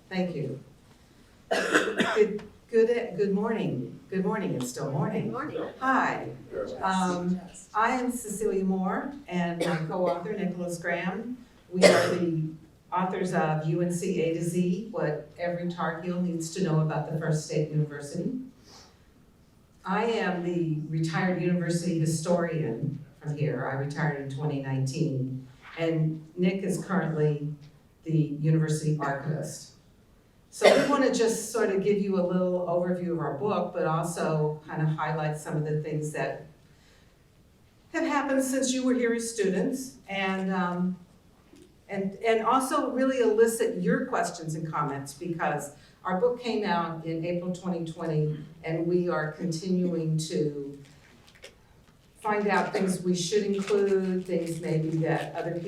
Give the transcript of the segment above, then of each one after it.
Thank you. Good morning. Good morning. It's still morning. Good morning. Hi. I am Cecilia Moore, and my co-author, Nicholas Graham. We are the authors of UNC A to Z, what every Tar Heel needs to know about the First State University. I am the retired university historian from here. I retired in 2019. And Nick is currently the university archivist. So we want to just sort of give you a little overview of our book, but also kind of highlight some of the things that have happened since you were here as students, and also really elicit your questions and comments, because our book came out in April 2020, and we are continuing to find out things we should include, things maybe that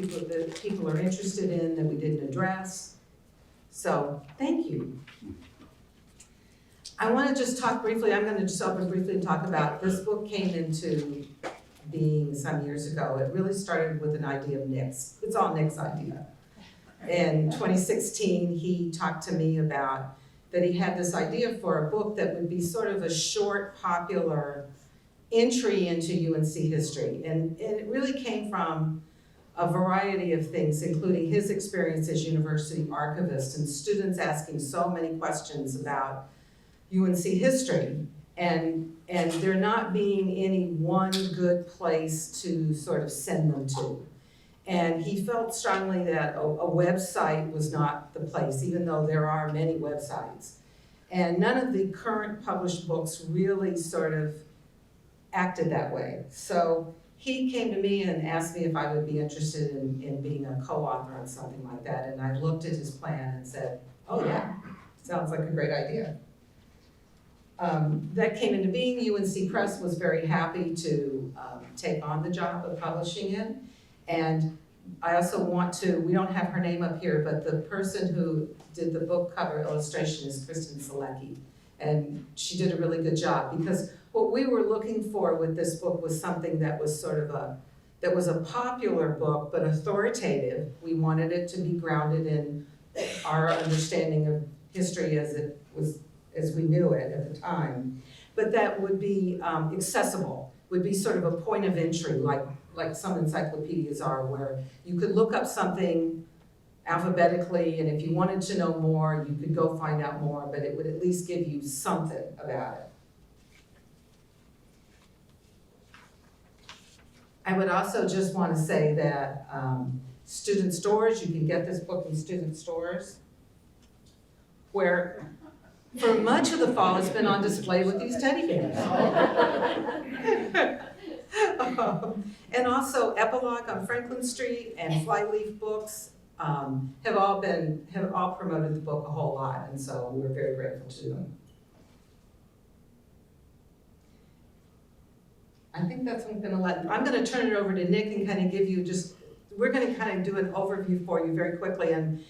people are interested in that we didn't address. So, thank you. I want to just talk briefly, I'm going to just open briefly and talk about, this book came into being some years ago. It really started with an idea of Nick's. It's all Nick's idea. In 2016, he talked to me about that he had this idea for a book that would be sort of a short, popular entry into UNC history. And it really came from a variety of things, including his experience as university archivist and students asking so many questions about UNC history, and there not being any one good place to sort of send them to. And he felt strongly that a website was not the place, even though there are many websites. And none of the current published books really sort of acted that way. So he came to me and asked me if I would be interested in being a co-author on something like that. And I looked at his plan and said, oh yeah, sounds like a great idea. That came into being. UNC Press was very happy to take on the job of publishing it. And I also want to, we don't have her name up here, but the person who did the book cover illustration is Kristen Selecki. And she did a really good job, because what we were looking for with this book was something that was sort of that was a popular book, but authoritative. We wanted it to be grounded in our understanding of history as we knew it at the time, but that would be accessible, would be sort of a point of entry, like some encyclopedias are, where you could look up something alphabetically, and if you wanted to know more, you could go find out more, but it would at least give you something about it. I would also just want to say that student stores, you can get this book in student stores, where for much of the fall it's been on display with these teddy bears. And also Epilogue on Franklin Street and Flyleaf Books have all promoted the book a whole lot, and so we're very grateful to them. I think that's what I'm going to turn it over to Nick and kind of give you we're going to kind of do an overview for you very quickly, and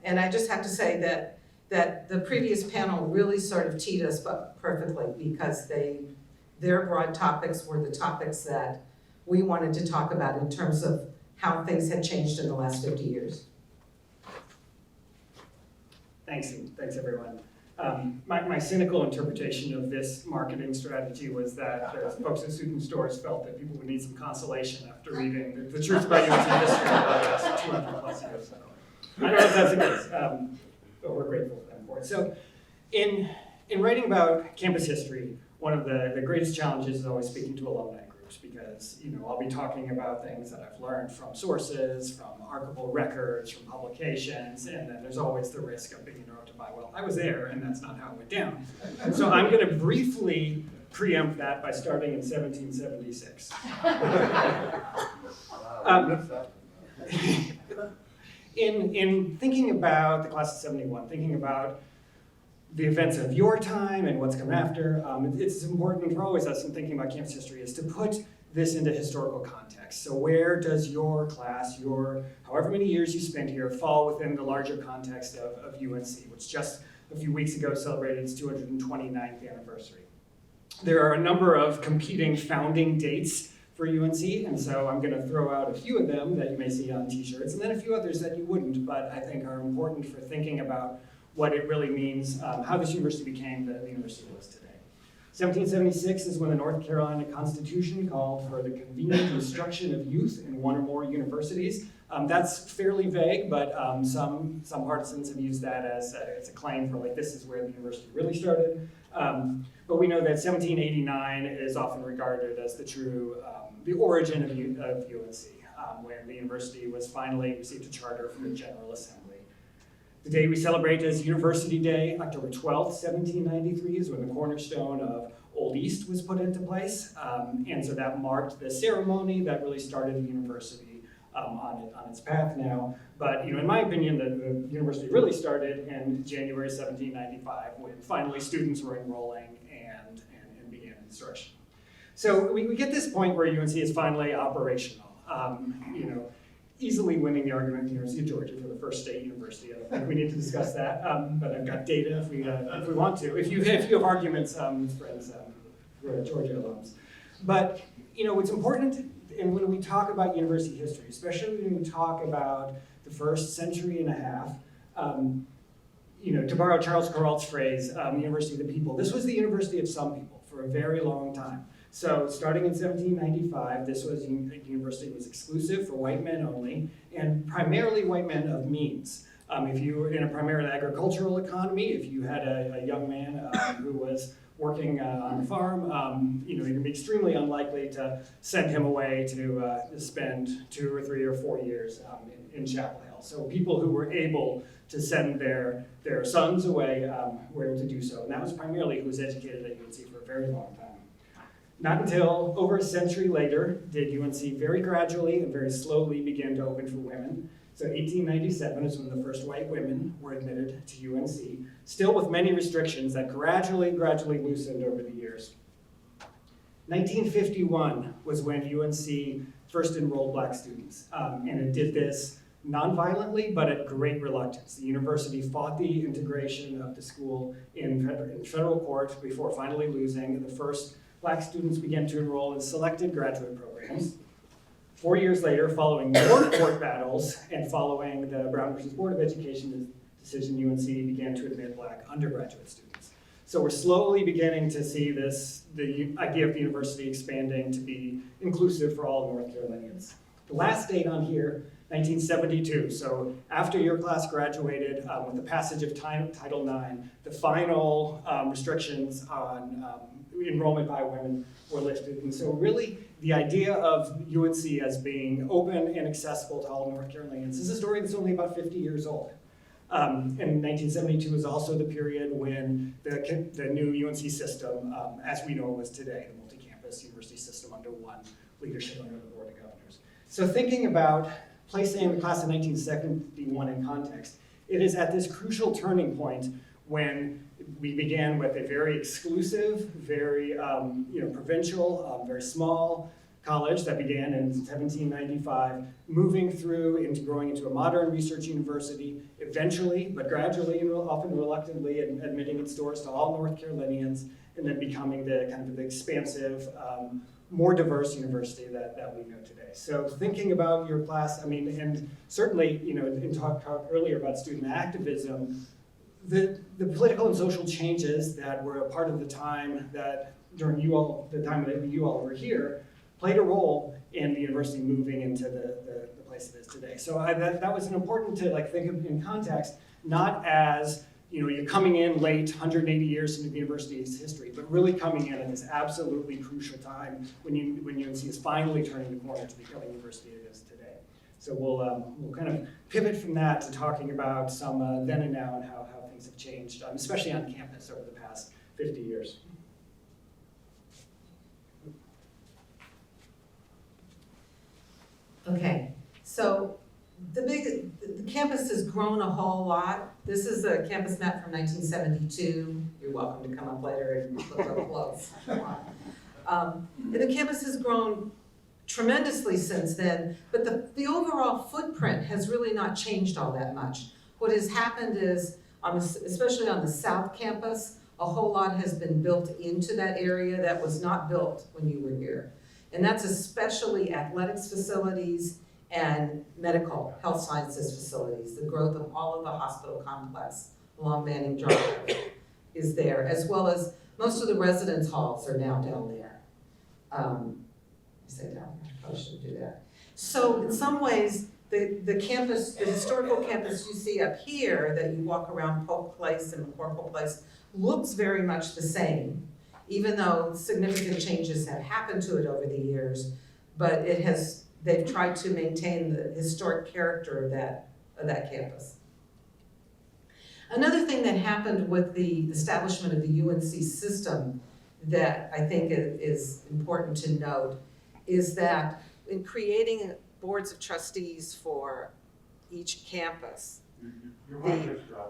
I just have to say that the previous panel really sort of teed us up perfectly, because their broad topics were the topics that we wanted to talk about in terms of how things had changed in the last 50 years. Thanks everyone. My cynical interpretation of this marketing strategy was that the folks at student stores felt that people would need some consolation after reading the truth about UNC history about the last 200 plus years. So I don't know if that's the case, but we're grateful for them for it. So in writing about campus history, one of the greatest challenges is always speaking to alumni groups, because I'll be talking about things that I've learned from sources, from archival records, from publications, and then there's always the risk of being interrupted by, well, I was there and that's not how it went down. So I'm going to briefly preempt that by starting in 1776. In thinking about the class of 71, thinking about the events of your time and what's come after, it's important for always us in thinking about campus history is to put this into historical context. So where does your class, your however many years you spent here, fall within the larger context of UNC, which just a few weeks ago celebrated its 229th anniversary. There are a number of competing founding dates for UNC, and so I'm going to throw out a few of them that you may see on t-shirts, and then a few others that you wouldn't, but I think are important for thinking about what it really means, how this university became the university it was today. 1776 is when the North Carolina Constitution called for the convenient instruction of youth in one or more universities. That's fairly vague, but some partisans have used that as a claim for like, this is where the university really started. But we know that 1789 is often regarded as the origin of UNC, when the university was finally received a charter from the General Assembly. The day we celebrate is University Day, October 12th, 1793 is when the cornerstone of Old East was put into place. And so that marked the ceremony that really started the university on its path now. But in my opinion, the university really started in January 1795 when finally students were enrolling and began instruction. So we get this point where UNC is finally operational. Easily winning the argument at the University of Georgia for the first state university. I don't think we need to discuss that, but I've got data if we want to. If you have arguments with friends who are Georgia alums. But what's important, and when we talk about university history, especially when we talk about the first century and a half, to borrow Charles Perrault's phrase, University of the People, this was the university of some people for a very long time. So starting in 1795, this was a university that was exclusive for white men only, and primarily white men of means. If you were in a primarily agricultural economy, if you had a young man who was working on a farm, you'd be extremely unlikely to send him away to spend 2 or 3 or 4 years in Chapel Hill. So people who were able to send their sons away were able to do so, and that was primarily who was educated at UNC for a very long time. Not until over a century later did UNC very gradually and very slowly begin to open for women. So 1897 is when the first white women were admitted to UNC, still with many restrictions that gradually loosened over the years. 1951 was when UNC first enrolled black students, and it did this non-violently, but at great reluctance. The university fought the integration of the school in federal court before finally losing. The first black students began to enroll in selected graduate programs. 4 years later, following more court battles and following the Brown versus Board of Education decision, UNC began to admit black undergraduate students. So we're slowly beginning to see the idea of the university expanding to be inclusive for all North Carolinians. The last date on here, 1972. So after your class graduated, with the passage of Title IX, the final restrictions on enrollment by women were lifted. And so really the idea of UNC as being open and accessible to all North Carolinians is a story that's only about 50 years old. And 1972 is also the period when the new UNC system, as we know it was today, the multi-campus university system under one leadership under the Board of Governors. So thinking about placing the class of 1971 in context, it is at this crucial turning point when we began with a very exclusive, very provincial, very small college that began in 1795, moving through into growing into a modern research university, eventually, but gradually and often reluctantly, admitting its doors to all North Carolinians, and then becoming the kind of the expansive, more diverse university that we know today. So thinking about your class, and certainly, in talk earlier about student activism, the political and social changes that were a part of the time that during the time that you all were here, played a role in the university moving into the place it is today. So that was important to think of in context, not as you're coming in late, 180 years into the university's history, but really coming in at this absolutely crucial time when UNC is finally turning the corner to becoming the university it is today. So we'll kind of pivot from that to talking about some then and now and how things have changed, especially on campus over the past 50 years. Okay, so the campus has grown a whole lot. This is a campus map from 1972. You're welcome to come up later and look up close. And the campus has grown tremendously since then, but the overall footprint has really not changed all that much. What has happened is, especially on the South Campus, a whole lot has been built into that area that was not built when you were here. And that's especially athletics facilities and medical health sciences facilities, the growth of all of the hospital complex along Manning Drive is there, as well as most of the residence halls are now down there. I say down there, I probably shouldn't do that. So in some ways, the campus, the historical campus you see up here that you walk around Polk Place and McCorkle Place looks very much the same, even though significant changes have happened to it over the years, but they've tried to maintain the historic character of that campus. Another thing that happened with the establishment of the UNC system that I think is important to note is that in creating boards of trustees for each campus.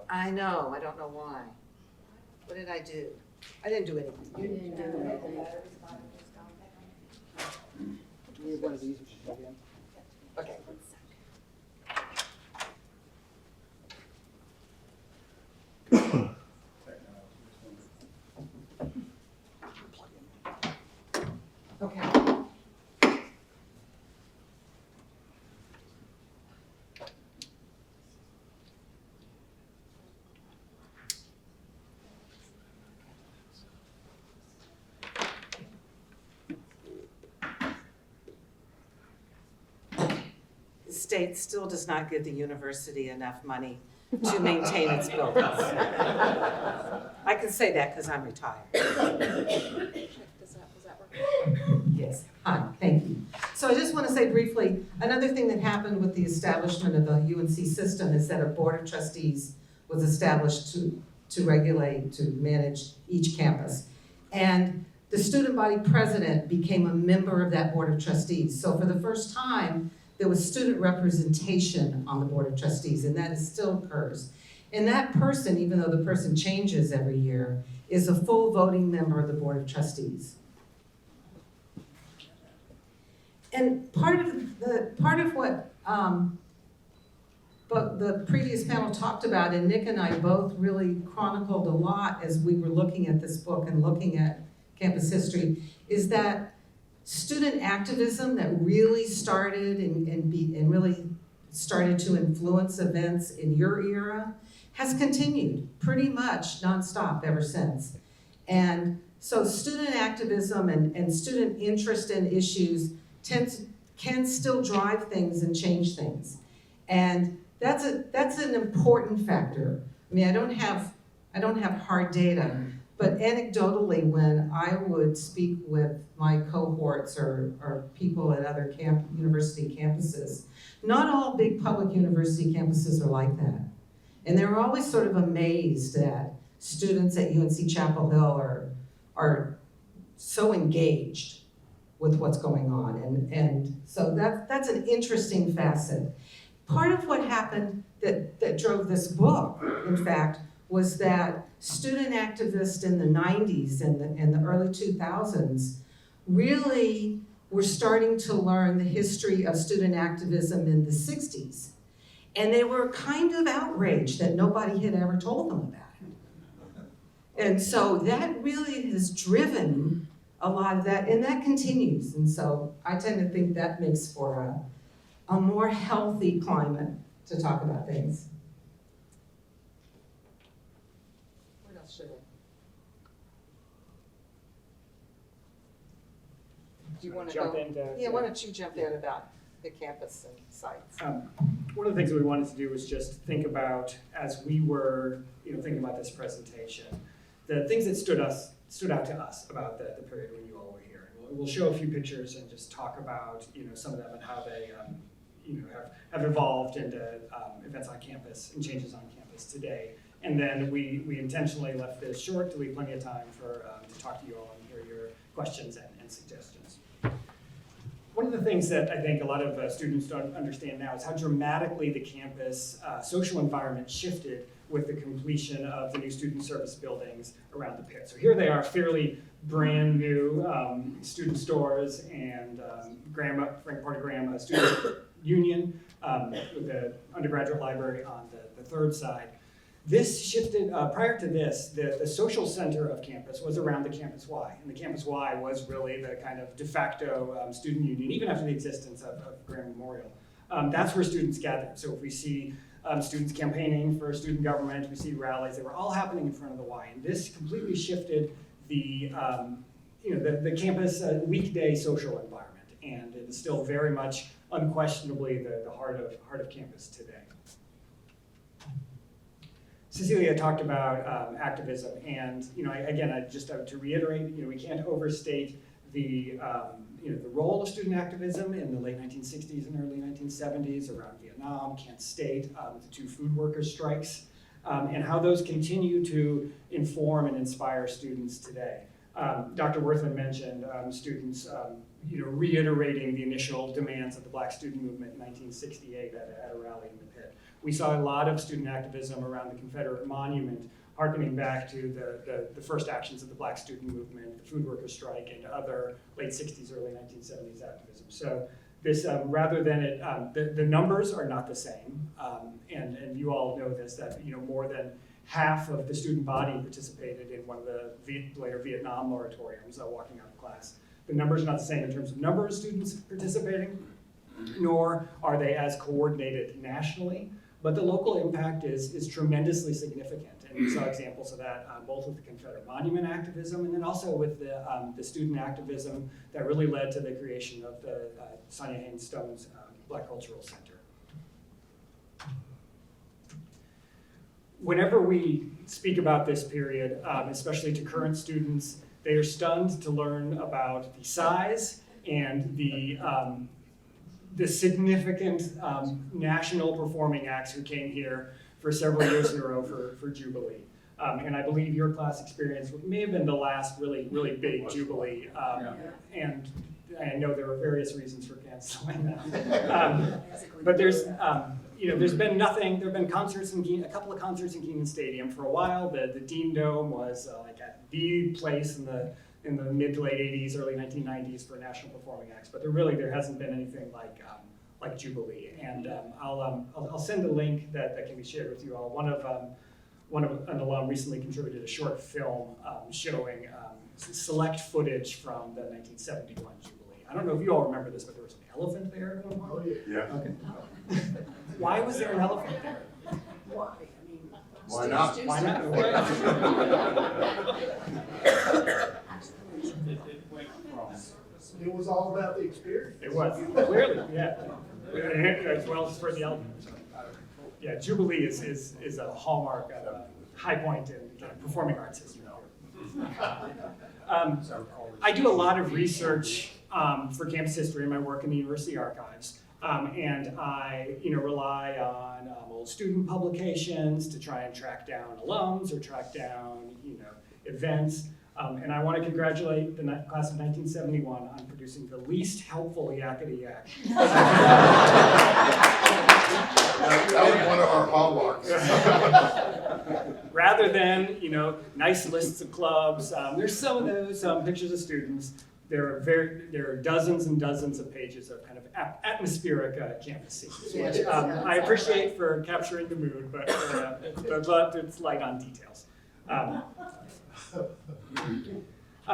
I know, I don't know why. What did I do? I didn't do anything. You didn't do anything. Do we have one of these we should plug in? Okay. Okay. The state still does not give the university enough money to maintain its buildings. I can say that because I'm retired. Does that work? Yes, hi, thank you. So I just want to say briefly, another thing that happened with the establishment of the UNC system is that a board of trustees was established to regulate, to manage each campus. And the student body president became a member of that board of trustees. So for the first time, there was student representation on the board of trustees, and that still occurs. And that person, even though the person changes every year, is a full voting member of the board of trustees. And part of what but the previous panel talked about, and Nick and I both really chronicled a lot as we were looking at this book and looking at campus history, is that student activism that really started and really started to influence events in your era has continued pretty much nonstop ever since. And so student activism and student interest in issues can still drive things and change things. And that's an important factor. I mean, I don't have hard data, but anecdotally, when I would speak with my cohorts or people at other university campuses, not all big public university campuses are like that. And they're always sort of amazed that students at UNC Chapel Hill are so engaged with what's going on. And so that's an interesting facet. Part of what happened that drove this book, in fact, was that student activists in the 90s and the early 2000s really were starting to learn the history of student activism in the 60s. And they were kind of outraged that nobody had ever told them about it. And so that really has driven a lot of that, and that continues. And so I tend to think that makes for a more healthy climate to talk about things. What else should I? Do you want to jump go? into? Yeah, why don't you jump in about the campus and sites? One of the things that we wanted to do was just think about, as we were thinking about this presentation, the things that stood out to us about the period when you all were here. We'll show a few pictures and just talk about some of them and how they have evolved into events on campus and changes on campus today. And then we intentionally left this short to leave plenty of time to talk to you all and hear your questions and suggestions. One of the things that I think a lot of students don't understand now is how dramatically the campus social environment shifted with the completion of the new student service buildings around the pit. So here they are, fairly brand new student stores and Frank Porter Graham Student Union with the undergraduate library on the third side. This shifted, prior to this, the social center of campus was around the Campus Y. And the Campus Y was really the kind of de facto student union, even after the existence of Graham Memorial. That's where students gathered. So if we see students campaigning for student government. We see rallies. They were all happening in front of the Y. And this completely shifted the campus weekday social environment. And it is still very much unquestionably the heart of campus today. Cecilia talked about activism, and again, just to reiterate, we can't overstate the role of student activism in the late 1960s and early 1970s around Vietnam, Kent State, the 2 food workers' strikes, and how those continue to inform and inspire students today. Dr. Worthman mentioned students reiterating the initial demands of the Black student movement in 1968 at a rally in the Pit. We saw a lot of student activism around the Confederate monument, harkening back to the first actions of the Black student movement, the food workers' strike, and other late 60s, early 1970s activism. So this, rather than the numbers are not the same, and you all know this, that more than half of the student body participated in one of the later Vietnam moratoriums walking out of class. The numbers are not the same in terms of number of students participating, nor are they as coordinated nationally, but the local impact is tremendously significant. And we saw examples of that both with the Confederate monument activism and then also with the student activism that really led to the creation of the Sonia Haynes Stone's Black Cultural Center. Whenever we speak about this period, especially to current students, they are stunned to learn about the size and the significant national performing acts who came here for several years in a row for Jubilee. And I believe your class experience may have been the last really big Jubilee. And I know there were various reasons for canceling that. But there's been nothing. There have been concerts a couple of concerts in Keenan Stadium for a while. The Dean Dome was like at the place in the mid to late 80s, early 1990s for national performing acts. But there hasn't been anything like Jubilee. And I'll send a link that can be shared with you all. One of an alum recently contributed a short film showing select footage from the 1971 Jubilee. I don't know if you all remember this, but there was an elephant there at one point. Oh, yeah. Okay. Why was there an elephant there? Why not? Why not? It was all about the experience. It was, clearly, yeah. As well as for the elephant. Yeah, Jubilee is a hallmark, a high point in performing arts history. I do a lot of research for campus history in my work in the university archives. And I rely on old student publications to try and track down alums or track down events. And I want to congratulate the class of 1971 on producing the least helpful yakety yak. That was one of our hallmarks. Rather than nice lists of clubs, there's some of those pictures of students. There are dozens and dozens of pages of kind of atmospheric campus scenes, which I appreciate for capturing the mood, but it's light on details.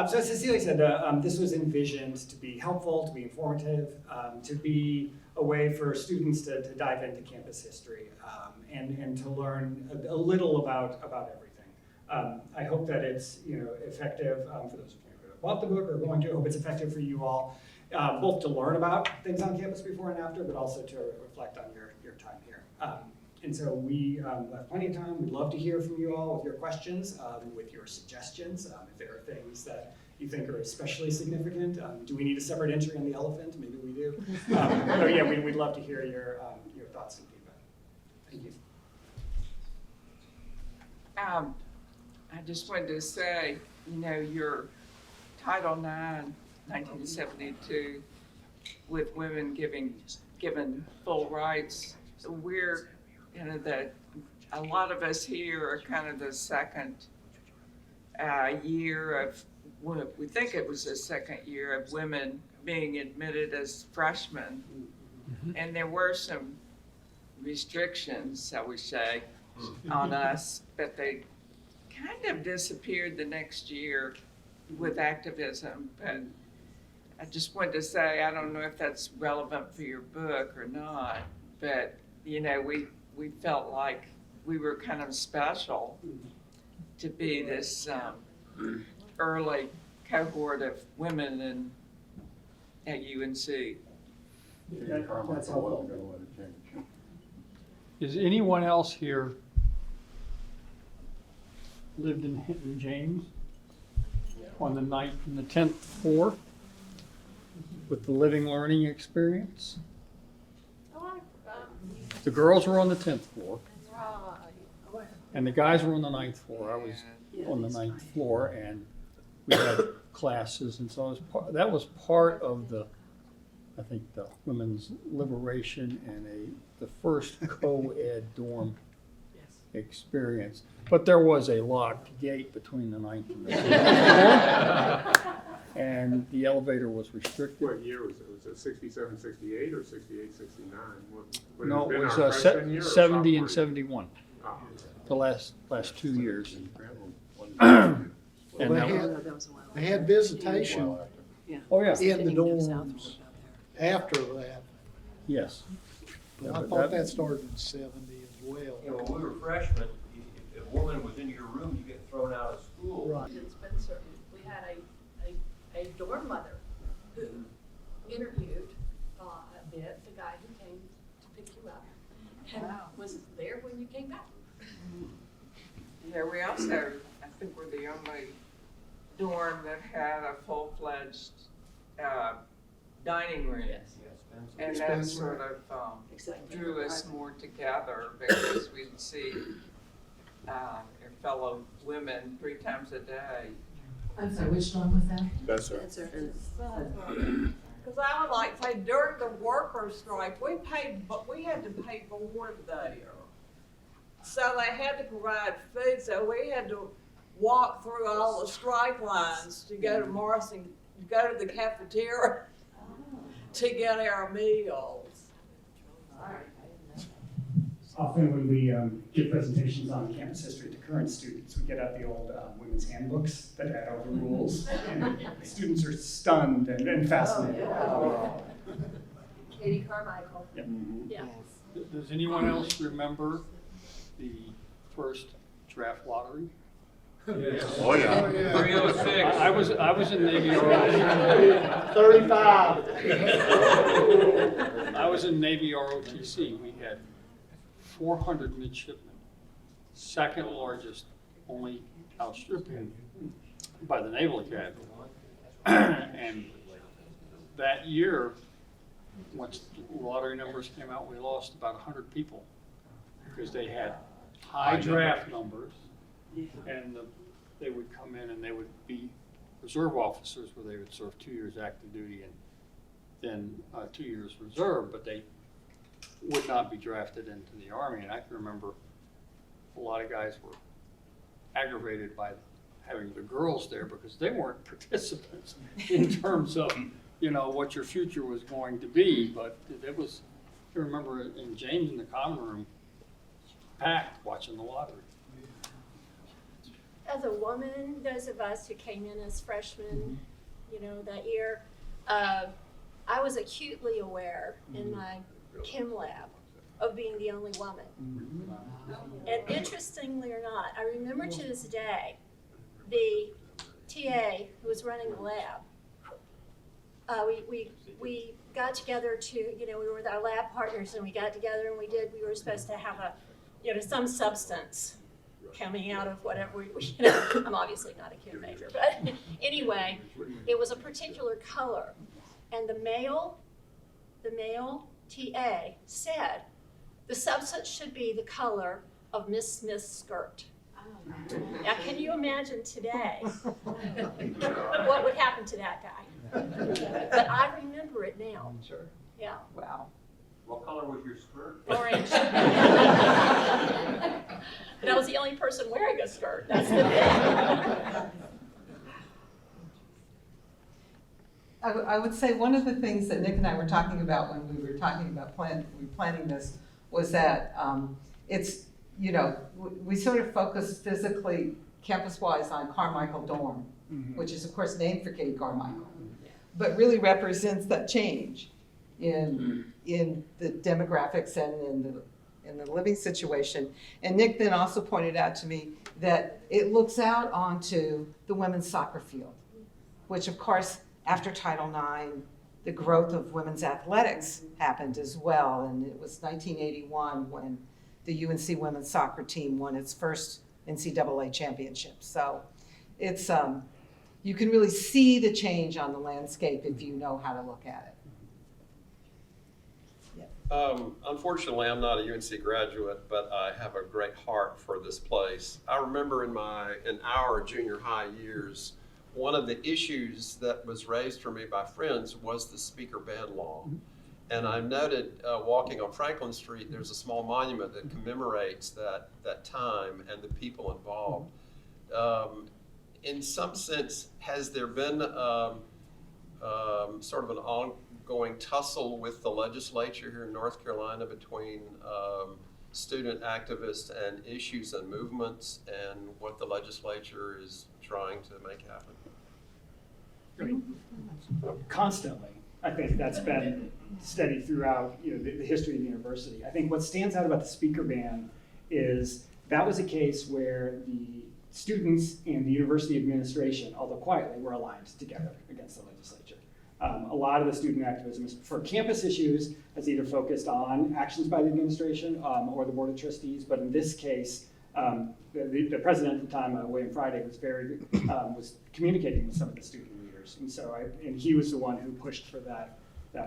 So as Cecilia said, this was envisioned to be helpful, to be informative, to be a way for students to dive into campus history and to learn a little about everything. I hope that it's effective for those of you who have bought the book or are going to. I hope it's effective for you all, both to learn about things on campus before and after, but also to reflect on your time here. And so we have plenty of time. We'd love to hear from you all with your questions, with your suggestions. If there are things that you think are especially significant, do we need a separate entry on the elephant? Maybe we do. So yeah, we'd love to hear your thoughts and feedback. Thank you. I just wanted to say, your Title IX, 1972, with women given full rights, we're that a lot of us here are kind of the second year of, we think it was the second year of women being admitted as freshmen. Mm-hmm. And there were some restrictions, shall we say, on us, but they kind of disappeared the next year with activism. But I just wanted to say, I don't know if that's relevant for your book or not, but we felt like we were kind of special to be this early cohort of women at UNC. That's helpful. Is anyone else here lived in Hinton James on the 9th and the 10th floor with the living learning experience? The girls were on the 10th floor and the guys were on the 9th floor. I was on the 9th floor, and we had classes, and so that was part of the, I think, the women's liberation and the first co-ed dorm experience. But there was a locked gate between the 9th and the 10th floor, and the elevator was restricted. What year was it? Was it 67, 68, or 68, 69? Would No, have it been was our freshman year or 70 and sophomore 71, year? the last 2 years. Well, they had visitation Oh, yeah, in the dorms after that. yes. But I thought that started in '70 as well. You know, when we were freshmen, if a woman was in your room, you get thrown out of school. Right. In Spencer, we had a dorm mother who interviewed a bit the guy who came to pick you up and was there when you came back. Yeah, we also, I think we're the only dorm that had a full-fledged dining room. And that sort of drew us more together because we'd see our fellow women 3 times a day. I'm sorry, which one was that? That's right. Because I would like to say, during the workers' strike, we had to pay board there. So they had to provide food, so we had to walk through all the strike lines to go to Morrison, to go to the cafeteria to get our meals. Often when we give presentations on campus history to current students, we get out the old women's handbooks that had all the rules, and students are stunned and fascinated. Katie Carmichael. Yep. Yeah. Does anyone else remember the first draft lottery? Oh, yeah. 306. I was in Navy ROTC. 35. I was in Navy ROTC. We had 400 midshipmen, second largest, only outstripping by the Naval Academy. And that year, once the lottery numbers came out, we lost about 100 people because they had high draft numbers, and they would come in and they would be reserve officers where they would serve 2 years active duty and then 2 years reserve, but they would not be drafted into the Army. And I can remember a lot of guys were aggravated by having the girls there because they weren't participants in terms of, you know, what your future was going to be. But it was, I remember in James in the common room, packed watching the lottery. As a woman, those of us who came in as freshmen, you know, that year, I was acutely aware in my chem lab of being the only woman. And interestingly or not, I remember to this day, the TA who was running the lab, we got together to, you know, we were with our lab partners and we got together and we were supposed to have a, you know, some substance coming out of whatever you know, I'm obviously not a chem major, but anyway, it was a particular color. And the male TA said, the substance should be the color of Miss Smith's skirt. Now, can you imagine today what would happen to that guy? But I remember it now. Sure. Yeah. Wow. What color was your skirt? Orange. But I was the only person wearing a skirt. That's the thing. I would say one of the things that Nick and I were talking about when we were talking about planning this was that it's, you know, we sort of focused physically, campus-wise on Carmichael Dorm, which is of course named for Katie Carmichael, but really represents that change in the demographics and in the in the living situation. And Nick then also pointed out to me that it looks out onto the women's soccer field, which of course, after Title IX, the growth of women's athletics happened as well. And it was 1981 when the UNC women's soccer team won its first NCAA championship. So it's, you can really see the change on the landscape if you know how to look at it. Unfortunately, I'm not a UNC graduate, but I have a great heart for this place. I remember in our junior high years, one of the issues that was raised for me by friends was the speaker ban law. And I noted walking on Franklin Street, there's a small monument that commemorates that time and the people involved. In some sense, has there been sort of an ongoing tussle with the legislature here in North Carolina between student activists and issues and movements and what the legislature is trying to make happen? Constantly. I think that's been steady throughout the history of the university. I think what stands out about the speaker ban is that was a case where the students and the university administration, although quietly, were aligned together against the legislature. A lot of the student activism for campus issues has either focused on actions by the administration or the board of trustees, but in this case, the president at the time, William Friday, was communicating with some of the student leaders, and so and he was the one who pushed for that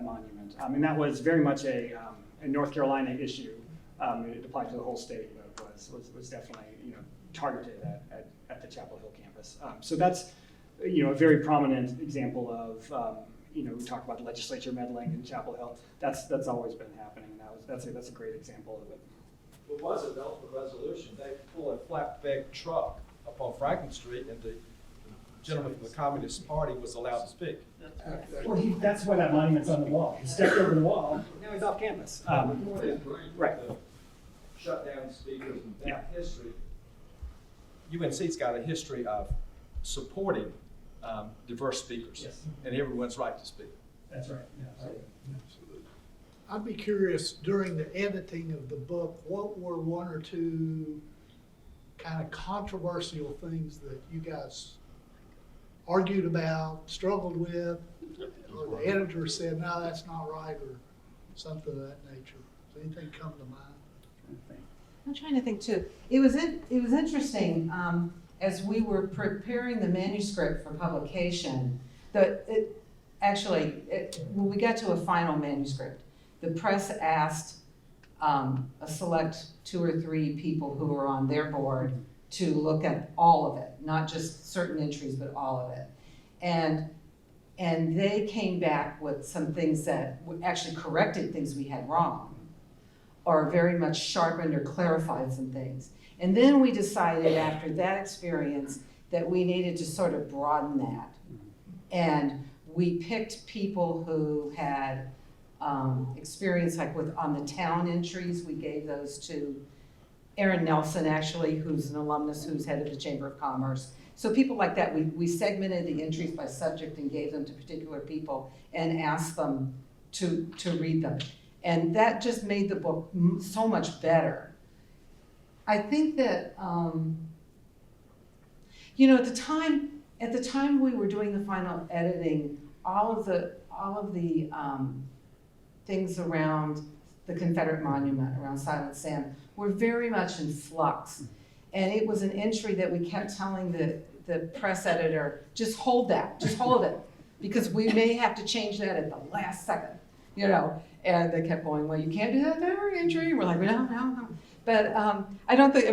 monument, and that was very much a North Carolina issue. It applied to the whole state, but was definitely targeted at the Chapel Hill campus. So that's a very prominent example of we talk about the legislature meddling in Chapel Hill. That's always been happening. That's a great example of it. What was it? That was the resolution. They pulled a flatbed truck up on Franklin Street, and the gentleman from the Communist Party was allowed to speak. Well, that's why that monument's on the wall. He stepped over the wall. Now he's off campus. Right. Shut down speakers and that history. UNC's got a history of supporting diverse speakers, yes, and everyone's right to speak. That's right. Yeah. I'd be curious, during the editing of the book, what were one or two kind of controversial things that you guys argued about, struggled with, or the editor said, no, that's not right, or something of that nature? Does anything come to mind? I'm trying to think too. It was interesting as we were preparing the manuscript for publication. When we got to a final manuscript, the press asked a select 2 or 3 people who were on their board to look at all of it, not just certain entries, but all of it. And they came back with some things that actually corrected things we had wrong, or very much sharpened or clarified some things. And then we decided after that experience that we needed to sort of broaden that. And we picked people who had experience, like on the town entries, we gave those to Aaron Nelson, actually, who's an alumnus who's head of the Chamber of Commerce. So people like that, we segmented the entries by subject and gave them to particular people and asked them to read them. And that just made the book so much better. I think that, at the time we were doing the final editing, all of the things around the Confederate monument, around Silent Sam, were very much in flux. And it was an entry that we kept telling the press editor, just hold that, just hold it, because we may have to change that at the last second, And they kept going, well, you can't do that to every entry. We're like, no. But I don't think,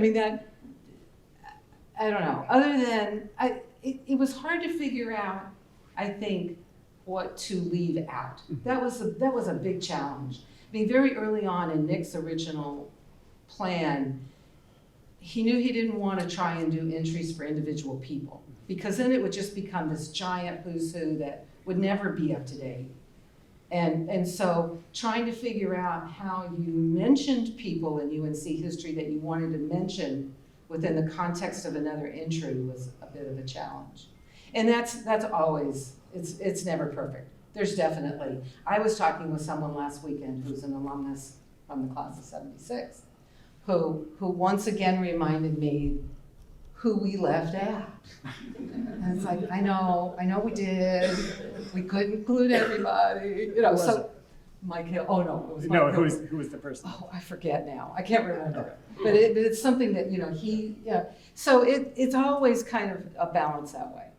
I don't know. Other than, it was hard to figure out, I think, what to leave out. That was a big challenge. Very early on in Nick's original plan, he knew he didn't want to try and do entries for individual people, because then it would just become this giant who's who that would never be up to date. And so trying to figure out how you mentioned people in UNC history that you wanted to mention within the context of another entry was a bit of a challenge. And that's always, it's never perfect. There's definitely, I was talking with someone last weekend who's an alumnus from the class of '76, who once again reminded me who we left out. And it's like, I know we did. We couldn't include everybody, you know, so. Mike Hill, oh no, it was Mike No, Hill. who was the person? Oh, I forget now. I can't remember. But it's something that, you know, so it's always kind of a balance that way.